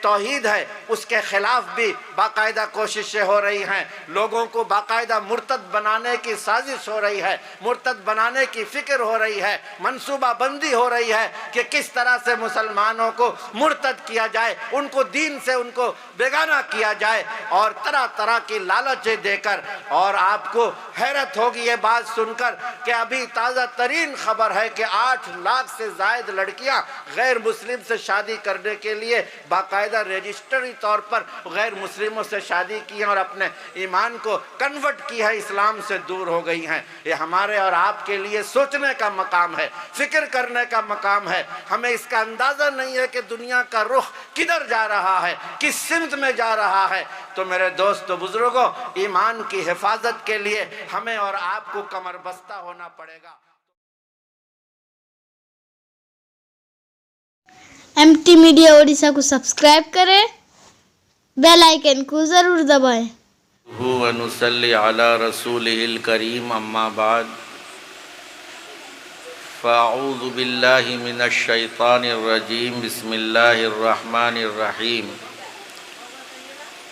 توحید ہے اس کے خلاف بھی باقاعدہ کوششیں ہو رہی ہیں، لوگوں کو باقاعدہ مرتد بنانے کی سازش ہو رہی ہے، مرتد بنانے کی فکر ہو رہی ہے، منصوبہ بندی ہو رہی ہے کہ کس طرح سے مسلمانوں کو مرتد کیا جائے، ان کو دین سے ان کو بیگانہ کیا جائے، اور طرح طرح کی لالچیں دے کر۔ اور آپ کو حیرت ہوگی یہ بات سن کر کہ ابھی تازہ ترین خبر ہے کہ 8 لاکھ سے زائد لڑکیاں غیر مسلم سے شادی کرنے کے لیے باقاعدہ رجسٹری طور پر غیر مسلموں سے شادی کی ہیں اور اپنے ایمان کو کنورٹ کی ہے، اسلام سے دور ہو گئی ہیں۔ یہ ہمارے اور آپ کے لیے سوچنے کا مقام ہے، فکر کرنے کا مقام ہے۔ ہمیں اس کا اندازہ نہیں ہے کہ دنیا کا رخ کدھر جا رہا ہے، کس سمت میں جا رہا ہے۔ تو میرے دوستو بزرگوں، ایمان کی حفاظت کے لیے ہمیں اور آپ کو کمر بستہ ہونا پڑے گا۔ ایم ٹی میڈیا اڑیسہ کو سبسکرائب کریں، بیل آئیکن کو ضرور دبائیں۔ ونصلی علی رسولہ الکریم، اما بعد، فاعوذ باللہ من الشیطان الرجیم، بسم اللہ الرحمن الرحیم۔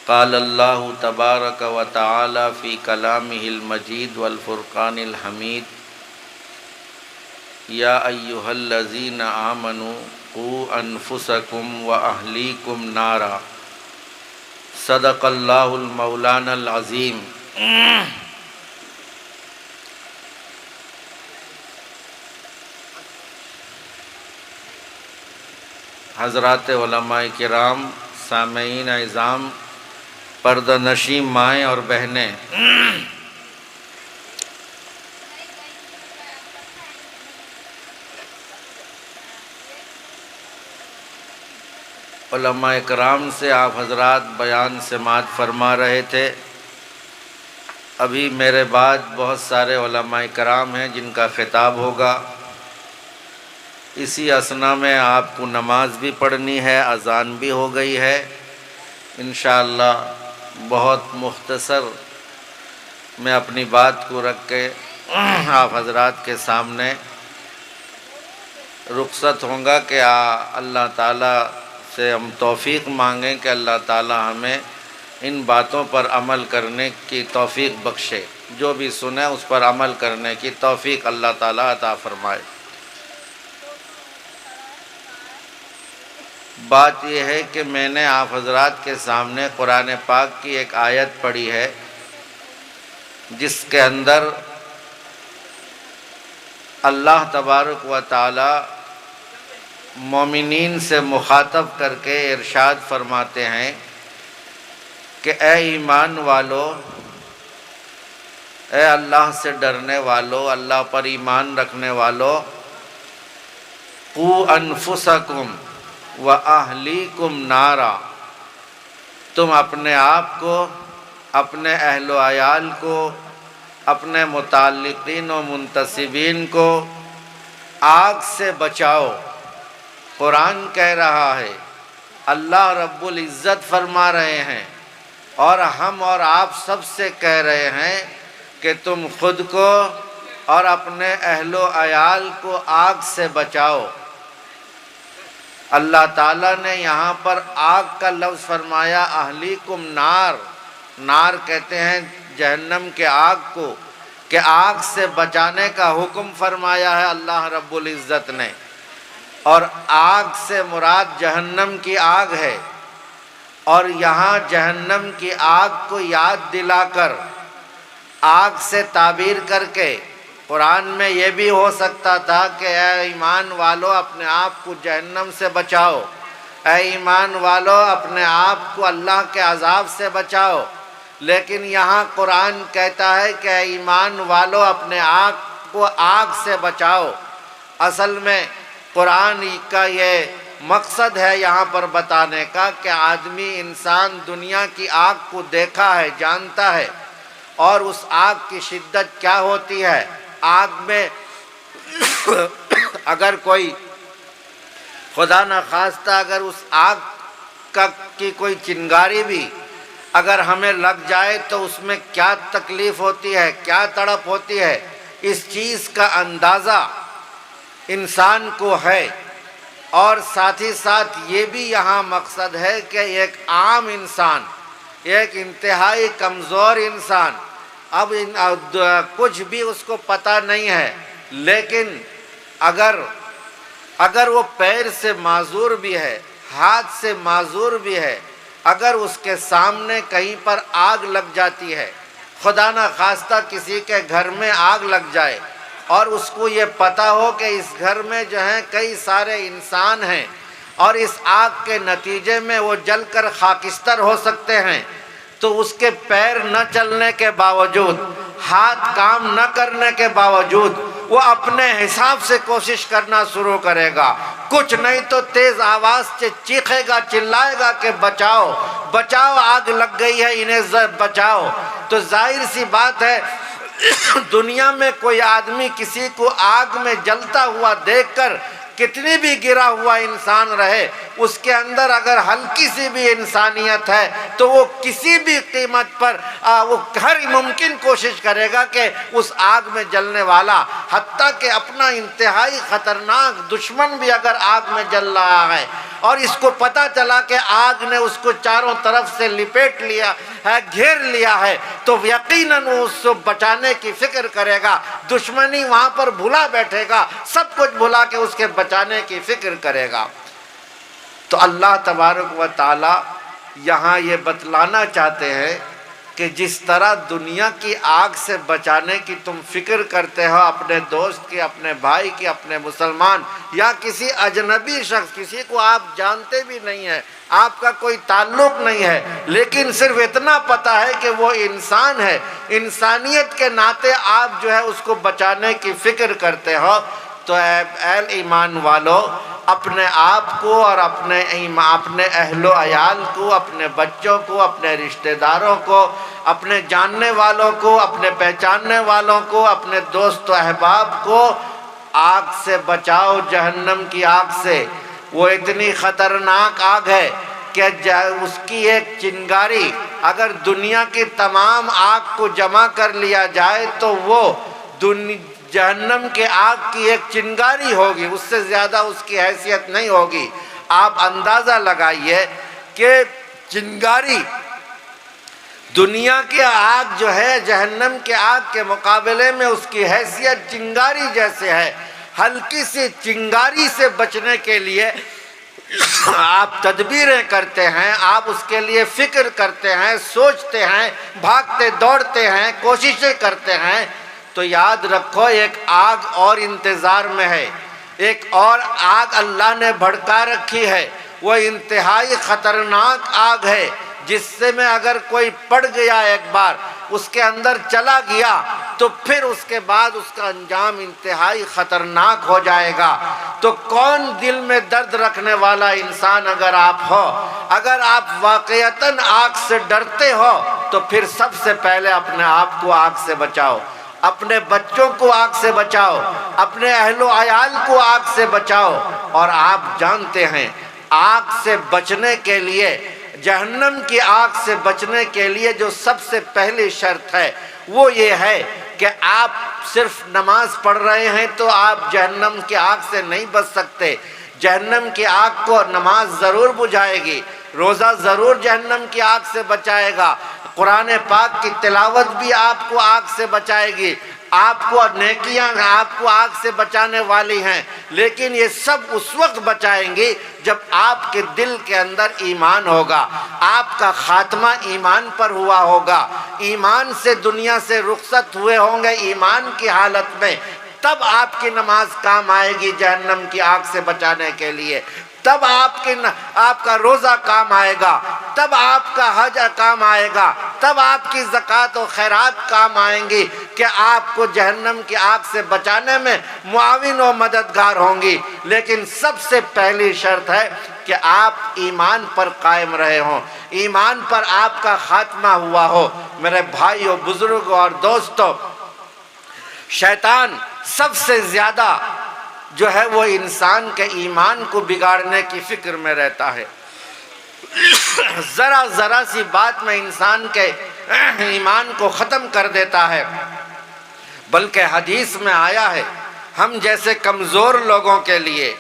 قال اللہ تبارک و تعالی فی کلامہ المجید والفرقان الحمید، یا ایہا الذین آمنوا قوا انفسکم و اہلیکم نارا، صدق اللہ المولانا العظیم۔ حضرات علماء کرام، سامعین اعظام، پردہ نشین مائیں اور بہنیں، علماء کرام سے آپ حضرات بیان سماعت فرما رہے تھے۔ ابھی میرے بعد بہت سارے علماء کرام ہیں جن کا خطاب ہوگا۔ اسی اثنا میں آپ کو نماز بھی پڑھنی ہے، اذان بھی ہو گئی ہے۔ انشاءاللہ بہت مختصر میں اپنی بات کو رکھ کے آپ حضرات کے سامنے رخصت ہوں گا کہ اللہ تعالیٰ سے ہم توفیق مانگیں کہ اللہ تعالیٰ ہمیں ان باتوں پر عمل کرنے کی توفیق بخشے، جو بھی سنیں اس پر عمل کرنے کی توفیق اللہ تعالیٰ عطا فرمائے۔ بات یہ ہے کہ میں نے آپ حضرات کے سامنے قرآن پاک کی ایک آیت پڑھی ہے جس کے اندر اللہ تبارک و تعالی مومنین سے مخاطب کر کے ارشاد فرماتے ہیں کہ اے ایمان والو، اے اللہ سے ڈرنے والو، اللہ پر ایمان رکھنے والو، قوا انفسکم وَأَهْلِيكُمْ نَارًا، تم اپنے آپ کو، اپنے اہل و عیال کو، اپنے متعلقین و منتسبین کو آگ سے بچاؤ۔ قرآن کہہ رہا ہے، اللہ رب العزت فرما رہے ہیں، اور ہم اور آپ سب سے کہہ رہے ہیں کہ تم خود کو اور اپنے اہل و عیال کو آگ سے بچاؤ۔ اللہ تعالیٰ نے یہاں پر آگ کا لفظ فرمایا، اہلیکم نار، نار کہتے ہیں جہنم کے آگ کو، کہ آگ سے بچانے کا حکم فرمایا ہے اللہ رب العزت نے، اور آگ سے مراد جہنم کی آگ ہے۔ اور یہاں جہنم کی آگ کو یاد دلا کر، آگ سے تعبیر کر کے، قرآن میں یہ بھی ہو سکتا تھا کہ اے ایمان والو اپنے آپ کو جہنم سے بچاؤ، اے ایمان والو اپنے آپ کو اللہ کے عذاب سے بچاؤ، لیکن یہاں قرآن کہتا ہے کہ اے ایمان والو اپنے آپ کو آگ سے بچاؤ۔ اصل میں قرآن کا یہ مقصد ہے یہاں پر بتانے کا کہ آدمی، انسان دنیا کی آگ کو دیکھا ہے، جانتا ہے، اور اس آگ کی شدت کیا ہوتی ہے۔ آگ میں اگر کوئی خدا نخواستہ اگر اس آگ کی کوئی چنگاری بھی اگر ہمیں لگ جائے تو اس میں کیا تکلیف ہوتی ہے، کیا تڑپ ہوتی ہے، اس چیز کا اندازہ انسان کو ہے۔ اور ساتھ ہی ساتھ یہ بھی یہاں مقصد ہے کہ ایک عام انسان، ایک انتہائی کمزور انسان، اب کچھ بھی اس کو پتہ نہیں ہے، لیکن اگر وہ پیر سے معذور بھی ہے، ہاتھ سے معذور بھی ہے، اگر اس کے سامنے کہیں پر آگ لگ جاتی ہے، خدا نہ خواستہ کسی کے گھر میں آگ لگ جائے اور اس کو یہ پتہ ہو کہ اس گھر میں جو ہیں کئی سارے انسان ہیں اور اس آگ کے نتیجے میں وہ جل کر خاکستر ہو سکتے ہیں، تو اس کے پیر نہ چلنے کے باوجود، ہاتھ کام نہ کرنے کے باوجود وہ اپنے حساب سے کوشش کرنا شروع کرے گا، کچھ نہیں تو تیز آواز سے چیخے گا، چلائے گا کہ بچاؤ بچاؤ، آگ لگ گئی ہے، انہیں بچاؤ۔ تو ظاہر سی بات ہے دنیا میں کوئی آدمی کسی کو آگ میں جلتا ہوا دیکھ کر کتنی بھی گرا ہوا انسان رہے، اس کے اندر اگر ہلکی سی بھی انسانیت ہے تو وہ کسی بھی قیمت پر وہ ہر ممکن کوشش کرے گا کہ اس آگ میں جلنے والا، حتیٰ کہ اپنا انتہائی خطرناک دشمن بھی اگر آگ میں جل رہا ہے اور اس کو پتہ چلا کہ آگ نے اس کو چاروں طرف سے لپیٹ لیا ہے، گھیر لیا ہے، تو یقیناً وہ اس کو بچانے کی فکر کرے گا، دشمنی وہاں پر بھلا بیٹھے گا، سب کچھ بھلا کے اس کے بچانے کی فکر کرے گا۔ تو اللہ تبارک و تعالی یہاں یہ بتلانا چاہتے ہیں کہ جس طرح دنیا کی آگ سے بچانے کی تم فکر کرتے ہو اپنے دوست کی، اپنے بھائی کی، اپنے مسلمان یا کسی اجنبی شخص، کسی کو آپ جانتے بھی نہیں ہیں، آپ کا کوئی تعلق نہیں ہے، لیکن صرف اتنا پتہ ہے کہ وہ انسان ہے، انسانیت کے ناطے آپ جو ہے اس کو بچانے کی فکر کرتے ہو، تو اے ایمان والو، اپنے آپ کو اور اپنے اہل و عیال کو، اپنے بچوں کو، اپنے رشتہ داروں کو، اپنے جاننے والوں کو، اپنے پہچاننے والوں کو، اپنے دوست و احباب کو آگ سے بچاؤ، جہنم کی آگ سے۔ وہ اتنی خطرناک آگ ہے کہ اس کی ایک چنگاری اگر دنیا کی تمام آگ کو جمع کر لیا جائے تو وہ جہنم کے آگ کی ایک چنگاری ہوگی، اس سے زیادہ اس کی حیثیت نہیں ہوگی۔ آپ اندازہ لگائیے کہ چنگاری دنیا کی آگ جو ہے جہنم کے آگ کے مقابلے میں اس کی حیثیت چنگاری جیسے ہے۔ ہلکی سی چنگاری سے بچنے کے لیے آپ تدبیریں کرتے ہیں، آپ اس کے لیے فکر کرتے ہیں، سوچتے ہیں، بھاگتے دوڑتے ہیں، کوششیں کرتے ہیں، تو یاد رکھو ایک آگ اور انتظار میں ہے، ایک اور آگ اللہ نے بھڑکا رکھی ہے، وہ انتہائی خطرناک آگ ہے، جس سے میں اگر کوئی پڑ گیا ایک بار اس کے اندر چلا گیا تو پھر اس کے بعد اس کا انجام انتہائی خطرناک ہو جائے گا۔ تو کون دل میں درد رکھنے والا انسان اگر آپ ہو، اگر آپ واقعتاً آگ سے ڈرتے ہو تو پھر سب سے پہلے اپنے آپ کو آگ سے بچاؤ، اپنے بچوں کو آگ سے بچاؤ، اپنے اہل و عیال کو آگ سے بچاؤ۔ اور آپ جانتے ہیں آگ سے بچنے کے لیے، جہنم کی آگ سے بچنے کے لیے جو سب سے پہلی شرط ہے وہ یہ ہے کہ آپ صرف نماز پڑھ رہے ہیں تو آپ جہنم کی آگ سے نہیں بچ سکتے۔ جہنم کی آگ کو نماز ضرور بجھائے گی، روزہ ضرور جہنم کی آگ سے بچائے گا، قرآن پاک کی تلاوت بھی آپ کو آگ سے بچائے گی، آپ کو نیکیاں آپ کو آگ سے بچانے والی ہیں، لیکن یہ سب اس وقت بچائیں گی جب آپ کے دل کے اندر ایمان ہوگا، آپ کا خاتمہ ایمان پر ہوا ہوگا، ایمان سے دنیا سے رخصت ہوئے ہوں گے ایمان کی حالت میں، تب آپ کی نماز کام آئے گی جہنم کی آگ سے بچانے کے لیے، تب آپ کا روزہ کام آئے گا، تب آپ کا حج کام آئے گا، تب آپ کی زکوٰۃ و خیرات کام آئیں گی کہ آپ کو جہنم کی آگ سے بچانے میں معاون و مددگار ہوں گی۔ لیکن سب سے پہلی شرط ہے کہ آپ ایمان پر قائم رہے ہوں، ایمان پر آپ کا خاتمہ ہوا ہو۔ میرے بھائیوں، بزرگوں اور دوستوں، شیطان سب سے زیادہ جو ہے وہ انسان کے ایمان کو بگاڑنے کی فکر میں رہتا ہے۔ ذرا سی بات میں انسان کے ایمان کو ختم کر دیتا ہے، بلکہ حدیث میں آیا ہے ہم جیسے کمزور لوگوں کے لیے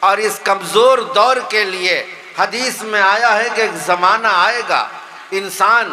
اور اس کمزور دور کے لیے حدیث میں آیا ہے کہ ایک زمانہ آئے گا، انسان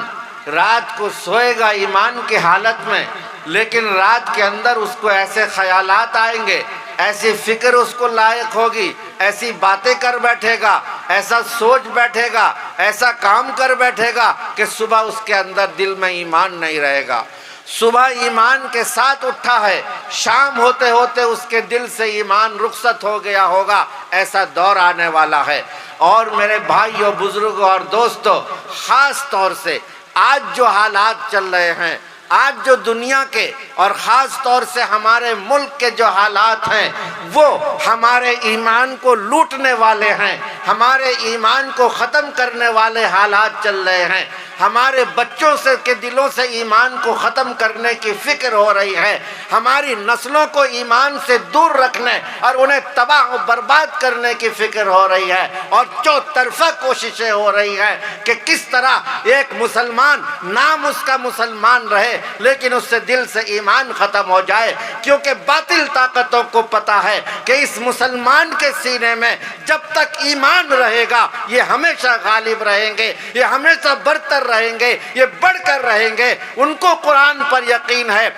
رات کو سوئے گا ایمان کی حالت میں، لیکن رات کے اندر اس کو ایسے خیالات آئیں گے، ایسی فکر اس کو لائق ہوگی، ایسی باتیں کر بیٹھے گا، ایسا سوچ بیٹھے گا، ایسا کام کر بیٹھے گا کہ صبح اس کے اندر دل میں ایمان نہیں رہے گا۔ صبح ایمان کے ساتھ اٹھا ہے، شام ہوتے ہوتے اس کے دل سے ایمان رخصت ہو گیا ہوگا، ایسا دور آنے والا ہے۔ اور میرے بھائیوں، بزرگوں اور دوستوں، خاص طور سے آج جو حالات چل رہے ہیں، آج جو دنیا کے اور خاص طور سے ہمارے ملک کے جو حالات ہیں، وہ ہمارے ایمان کو لوٹنے والے ہیں، ہمارے ایمان کو ختم کرنے والے حالات چل رہے ہیں۔ ہمارے بچوں سے کے دلوں سے ایمان کو ختم کرنے کی فکر ہو رہی ہے، ہماری نسلوں کو ایمان سے دور رکھنے اور انہیں تباہ و برباد کرنے کی فکر ہو رہی ہے، اور چوطرفہ کوششیں ہو رہی ہیں کہ کس طرح ایک مسلمان نام اس کا مسلمان رہے لیکن اس سے دل سے ایمان ختم ہو جائے، کیونکہ باطل طاقتوں کو پتہ ہے کہ اس مسلمان کے سینے میں جب تک ایمان رہے گا یہ ہمیشہ غالب رہیں گے، یہ ہمیشہ برتر رہیں گے، یہ بڑھ کر رہیں گے۔ ان کو قرآن پر یقین ہے،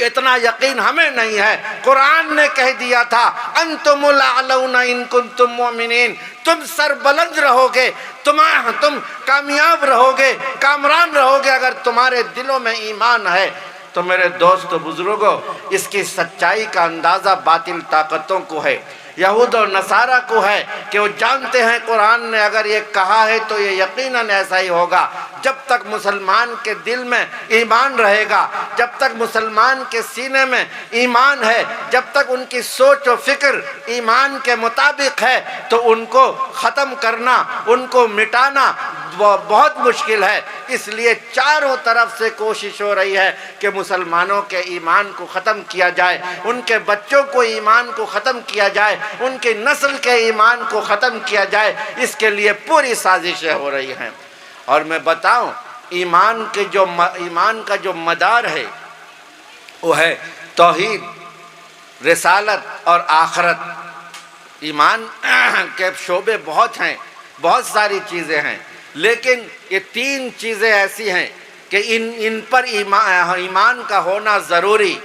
اتنا یقین ہمیں نہیں ہے۔ قرآن نے کہہ دیا تھا انتم الاعلون ان کنتم مؤمنین، تم سربلند رہو گے، تم کامیاب رہو گے، کامران رہو گے اگر تمہارے دلوں میں ایمان ہے۔ تو میرے دوستو بزرگوں، اس کی سچائی کا اندازہ باطل طاقتوں کو ہے، یہود و نصارہ کو ہے کہ وہ جانتے ہیں قرآن نے اگر یہ کہا ہے تو یہ یقیناً ایسا ہی ہوگا۔ جب تک مسلمان کے دل میں ایمان رہے گا، جب تک مسلمان کے سینے میں ایمان ہے، جب تک ان کی سوچ و فکر ایمان کے مطابق ہے تو ان کو ختم کرنا، ان کو مٹانا بہت مشکل ہے۔ اس لیے چاروں طرف سے کوشش ہو رہی ہے کہ مسلمانوں کے ایمان کو ختم کیا جائے، ان کے بچوں کو ایمان کو ختم کیا جائے، ان کی نسل کے ایمان کو ختم کیا جائے۔ اس کے لیے پوری سازشیں ہو رہی ہیں۔ اور میں بتاؤں، ایمان کا جو مدار ہے وہ ہے توحید، رسالت اور آخرت۔ ایمان کے شعبے بہت ہیں، بہت ساری چیزیں ہیں، لیکن یہ تین چیزیں ایسی ہیں کہ ان پر ایمان کا ہونا ضروری۔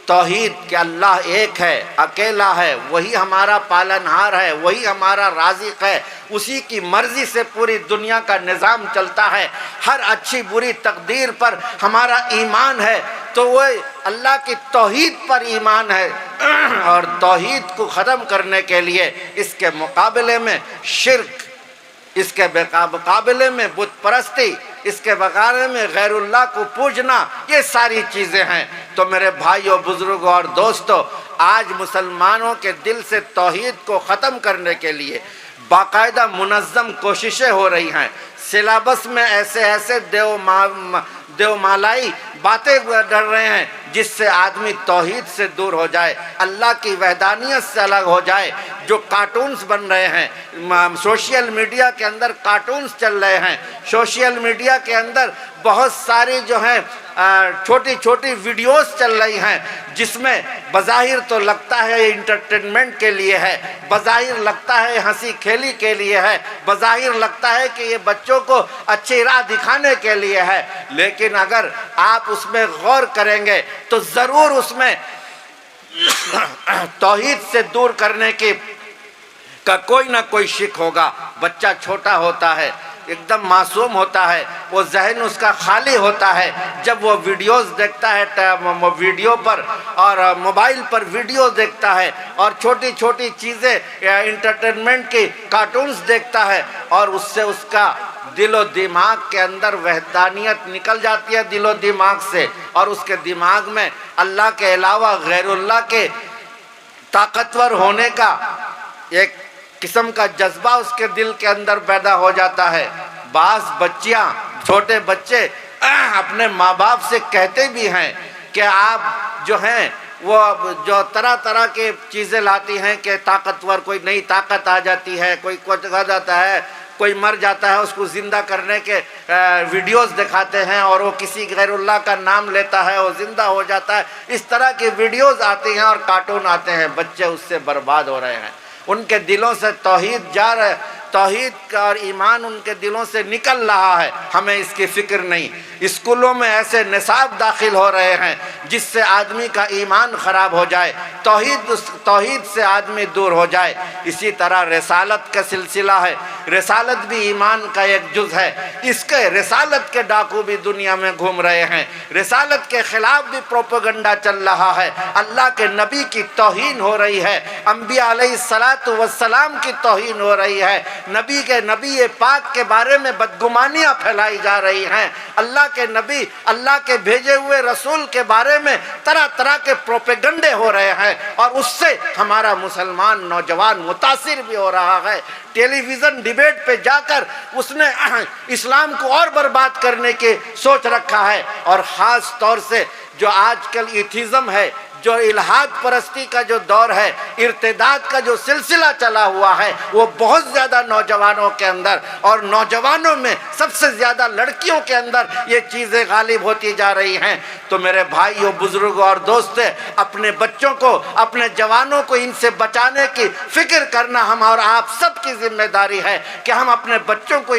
توحید کہ اللہ ایک ہے، اکیلا ہے، وہی ہمارا پالنہار ہے، وہی ہمارا رازق ہے، اسی کی مرضی سے پوری دنیا کا نظام چلتا ہے، ہر اچھی بری تقدیر پر ہمارا ایمان ہے، تو وہ اللہ کی توحید پر ایمان ہے۔ اور توحید کو ختم کرنے کے لیے اس کے مقابلے میں شرک، اس کے مقابلے میں بت پرستی، اس کے مقابلے میں غیر اللہ کو پوجنا، یہ ساری چیزیں ہیں۔ تو میرے بھائیوں، بزرگوں اور دوستوں، آج مسلمانوں کے دل سے توحید کو ختم کرنے کے لیے باقاعدہ منظم کوششیں ہو رہی ہیں۔ سلیبس میں ایسے دیو مالائی باتیں ڈر رہے ہیں جس سے آدمی توحید سے دور ہو جائے، اللہ کی وحدانیت سے الگ ہو جائے۔ جو کارٹونز بن رہے ہیں، سوشل میڈیا کے اندر کارٹونز چل رہے ہیں، سوشل میڈیا کے اندر بہت ساری جو ہیں چھوٹی چھوٹی ویڈیوز چل رہی ہیں، جس میں بظاہر تو لگتا ہے انٹرٹینمنٹ کے لیے ہے، بظاہر لگتا ہے ہنسی کھیلی کے لیے ہے، بظاہر لگتا ہے کہ یہ بچوں کو اچھی راہ دکھانے کے لیے ہے، لیکن اگر آپ اس میں غور کریں گے تو ضرور اس میں توحید سے دور کرنے کا کوئی نہ کوئی شک ہوگا۔ بچہ چھوٹا ہوتا ہے، ایک دم معصوم ہوتا ہے، وہ ذہن اس کا خالی ہوتا ہے، جب وہ ویڈیوز دیکھتا ہے ویڈیو پر اور موبائل پر ویڈیو دیکھتا ہے اور چھوٹی چھوٹی چیزیں انٹرٹینمنٹ کی کارٹونز دیکھتا ہے، اور اس سے اس کا دل و دماغ کے اندر وحدانیت نکل جاتی ہے دل و دماغ سے، اور اس کے دماغ میں اللہ کے علاوہ غیر اللہ کے طاقتور ہونے کا ایک قسم کا جذبہ اس کے دل کے اندر پیدا ہو جاتا ہے۔ بعض بچیاں، چھوٹے بچے اپنے ماں باپ سے کہتے بھی ہیں کہ آپ جو ہیں وہ جو طرح طرح کے چیزیں لاتی ہیں کہ طاقتور، کوئی نئی طاقت آ جاتی ہے، کوئی کچھ آ جاتا ہے، کوئی مر جاتا ہے، اس کو زندہ کرنے کے ویڈیوز دکھاتے ہیں، اور وہ کسی غیر اللہ کا نام لیتا ہے، وہ زندہ ہو جاتا ہے۔ اس طرح کی ویڈیوز آتی ہیں اور کارٹون آتے ہیں، بچے اس سے برباد ہو رہے ہیں۔ ان کے دلوں سے توحید جا رہا ہے، توحید کا اور ایمان ان کے دلوں سے نکل رہا ہے، ہمیں اس کی فکر نہیں۔ اسکولوں میں ایسے نصاب داخل ہو رہے ہیں جس سے آدمی کا ایمان خراب ہو جائے، توحید سے آدمی دور ہو جائے۔ اسی طرح رسالت کا سلسلہ ہے، رسالت بھی ایمان کا ایک جز ہے، اس کے رسالت کے ڈاکو بھی دنیا میں گھوم رہے ہیں، رسالت کے خلاف بھی پروپیگنڈا چل رہا ہے، اللہ کے نبی کی توہین ہو رہی ہے، انبیاء علیہ السلام کی توہین ہو رہی ہے، نبی پاک کے بارے میں بدگمانیاں پھیلائی جا رہی ہیں، اللہ کے نبی، اللہ کے بھیجے ہوئے رسول کے بارے میں طرح طرح کے پروپیگنڈے ہو رہے ہیں، اور اس سے ہمارا مسلمان نوجوان متاثر بھی ہو رہا ہے۔ ٹیلی ویژن ڈیبیٹ پہ جا کر اس نے اسلام کو اور برباد کرنے کی سوچ رکھا ہے، اور خاص طور سے جو آج کل ایتھیزم ہے، جو الہاد پرستی کا جو دور ہے، ارتداد کا جو سلسلہ چلا ہوا ہے، وہ بہت زیادہ نوجوانوں کے اندر، اور نوجوانوں میں سب سے زیادہ لڑکیوں کے اندر یہ چیزیں غالب ہوتی جا رہی ہیں۔ تو میرے بھائیوں، بزرگوں اور دوستوں، اپنے بچوں کو، اپنے جوانوں کو ان سے بچانے کی فکر کرنا ہم اور آپ سب کی ذمہ داری ہے کہ ہم اپنے بچوں کو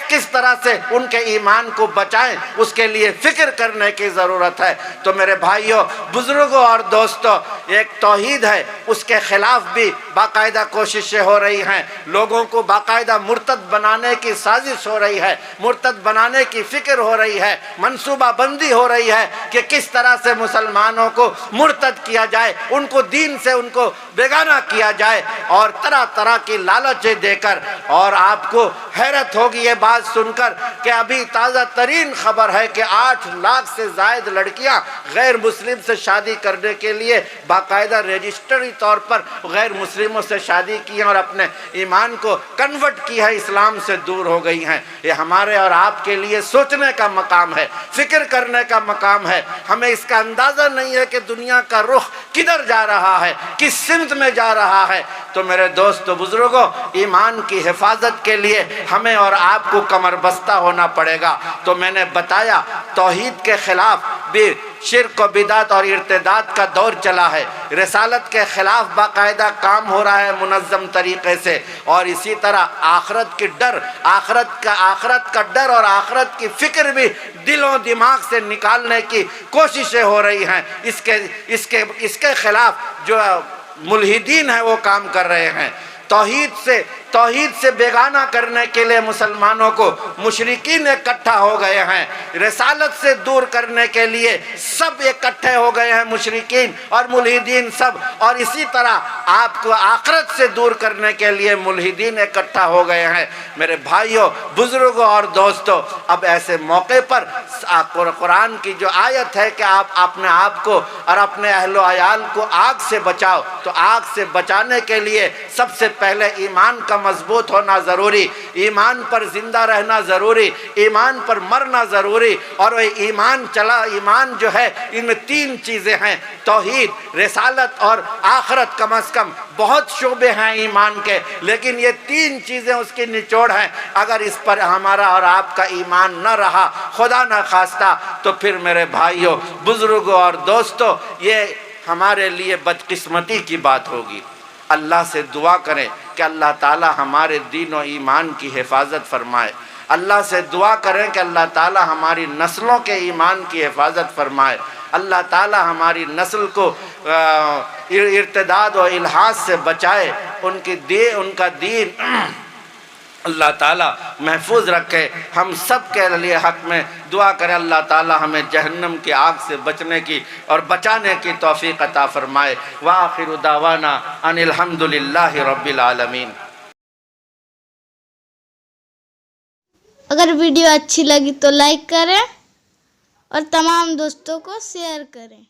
کس طرح سے ان کے ایمان کو بچائیں، اس کے لیے فکر کرنے کی ضرورت ہے۔ تو میرے بھائیوں، بزرگوں اور دوستوں، ایک توحید ہے، اس کے خلاف بھی باقاعدہ کوششیں ہو رہی ہیں، لوگوں کو باقاعدہ مرتد بنانے کی سازش ہو رہی ہے، مرتد بنانے کی فکر ہو رہی ہے، منصوبہ بندی ہو رہی ہے کہ کس طرح سے مسلمانوں کو مرتد کیا جائے، ان کو دین سے ان کو بیگانہ کیا جائے، اور طرح طرح کی لالچیں دے کر۔ اور آپ کو حیرت ہوگی یہ بات سن کر کہ ابھی تازہ ترین خبر ہے کہ 8 لاکھ سے زائد لڑکیاں غیر مسلم سے شادی کرنے کے لیے باقاعدہ رجسٹری طور پر غیر مسلموں سے شادی کی ہیں اور اپنے ایمان کو کنورٹ کی ہے، اسلام سے دور ہو گئی ہیں۔ یہ ہمارے اور آپ کے لیے سوچنے کا مقام ہے، فکر کرنے کا مقام ہے۔ ہمیں اس کا اندازہ نہیں ہے کہ دنیا کا رخ کدھر جا رہا ہے، کس سمت میں جا رہا ہے۔ تو میرے دوستو، بزرگوں، ایمان کی حفاظت کے لیے ہمیں اور آپ کو کمر بستہ ہونا پڑے گا۔ تو میں نے بتایا توحید کے خلاف بھی شرک و بدعت اور ارتداد کا دور چلا ہے، رسالت کے خلاف باقاعدہ کام ہو رہا ہے منظم طریقے سے، اور اسی طرح آخرت کا ڈر اور آخرت کی فکر بھی دل و دماغ سے نکالنے کی کوششیں ہو رہی ہیں۔ اس کے خلاف جو ملحدین ہیں وہ کام کر رہے ہیں۔ توحید سے بیگانہ کرنے کے لیے مسلمانوں کو مشرکین اکٹھا ہو گئے ہیں، رسالت سے دور کرنے کے لیے سب اکٹھے ہو گئے ہیں، مشرکین اور ملحدین سب، اور اسی طرح آپ کو آخرت سے دور کرنے کے لیے ملحدین اکٹھا ہو گئے ہیں۔ میرے بھائیوں، بزرگوں اور دوستوں، اب ایسے موقع پر قرآن کی جو آیت ہے کہ آپ اپنے آپ کو اور اپنے اہل و عیال کو آگ سے بچاؤ، تو آگ سے بچانے کے لیے سب سے پہلے ایمان کا مضبوط ہونا ضروری، ایمان پر زندہ رہنا ضروری، ایمان پر مرنا ضروری، اور وہ ایمان جو ہے ان میں 3 چیزیں ہیں، توحید، رسالت اور آخرت۔ کم از کم بہت شعبے ہیں ایمان کے، لیکن یہ 3 چیزیں اس کی نچوڑ ہیں۔ اگر اس پر ہمارا اور آپ کا ایمان نہ رہا، خدا نہ خواستہ، تو پھر میرے بھائیوں، بزرگوں اور دوستوں، یہ ہمارے لیے بدقسمتی کی بات ہوگی۔ اللہ سے دعا کریں کہ اللہ تعالی ہمارے دین و ایمان کی حفاظت فرمائے، اللہ سے دعا کریں کہ اللہ تعالی ہماری نسلوں کے ایمان کی حفاظت فرمائے، اللہ تعالی ہماری نسل کو ارتداد و الحاد سے بچائے، ان کا دین اللہ تعالیٰ محفوظ رکھے۔ ہم سب کے لیے حق میں دعا کریں اللہ تعالیٰ ہمیں جہنم کی آگ سے بچنے کی اور بچانے کی توفیق عطا فرمائے۔ وآخر دعوانا ان الحمد للہ رب العالمین۔ اگر ویڈیو اچھی لگی تو لائک کریں اور تمام دوستوں کو شیئر کریں۔